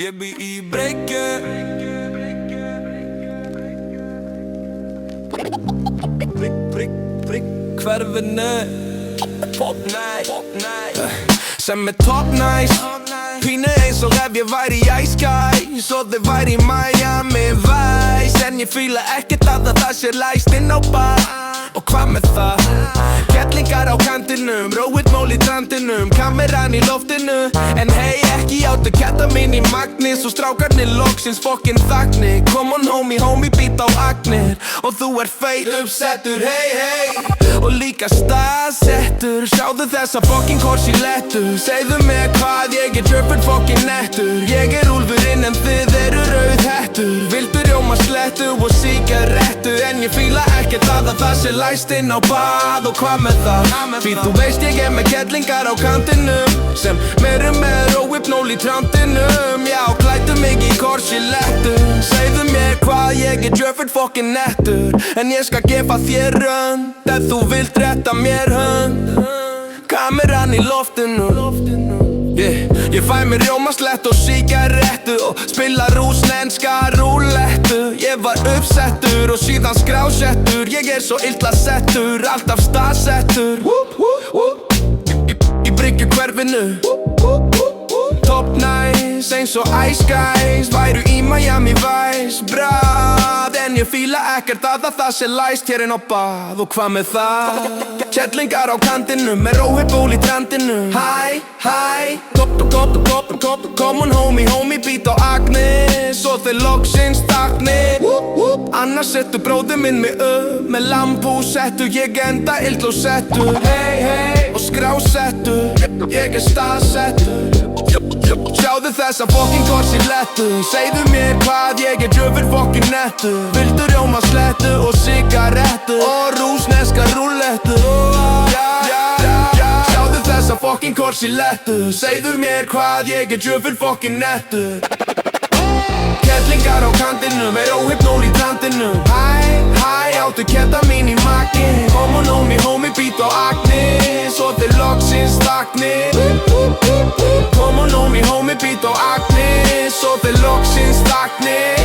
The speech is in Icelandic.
Ég bý í Bryggju. Hverfinu Pop night Sem top nice Pínu eins og ef ég væri í Ice Guy Svo þið væri í Miami Vice En ég fíla ekkert að það sé læst inn á bar Og hvað með það? Kettlingar á kantinum, róið mól í trandinum Kameran í loftinu En hei, ekki áttu ketamin í magni Svo strákarnir loksins fokkin þagni Come on homie, beat á agnir Og þú feit uppsettur, hey Og líka staðsettur Sjáðu þessa fokkin korsi lettur Segðu mér hvað ég dröfur fokkin nettur Ég úlfurinn en þið rauð hettur Vildu rjóma slettu og sígarettu En ég fíla ekkert að það sé læst inn á bað Og hvað með það? Því þú veist ég með kettlingar á kantinum Sem með róipnól í trandinum Já, klæddu mig í korsi lettur Segðu mér hvað ég dröfur fokkin nettur En ég skal gefa þér rönd Ef þú vilt rétta mér hönd Kameran í loftinu Ég fæ mér rjómaslett og sígarettu Og spila rússneska rúllettu Ég var uppsettur og síðan skrásettur Ég svo illa settur, alltaf staðsettur Í Bryggju hverfinu Top nice, eins og Ice Guys Væru í Miami Vice Brað, en ég fíla ekkert að það sé læst hér inn á bað Og hvað með það? Kettlingar á kantinum, með róhiból í trandinum Hæ, come on homie, beat á agnir Svo þið loksins þagnir Annars settu bróðir minn mig með lambhúsettu Ég enda illklósettu Hey, og skrásettu Ég staðsettur Sjáðu þessa fokkin korsi lettu Segðu mér hvað ég dröfur fokkin nettu Vildu rjóma slettu og sígarettu Og rússneska rúllettu Sjáðu þessa fokkin korsi lettu Segðu mér hvað ég dröfur fokkin nettu Kettlingar á kantinum, róipnól í trandinum Hæ, áttu ketamin í magni Come on homie, beat á agnir Svo þið loksins þagnir Come on homie, beat á agnir Svo þið loksins þagnir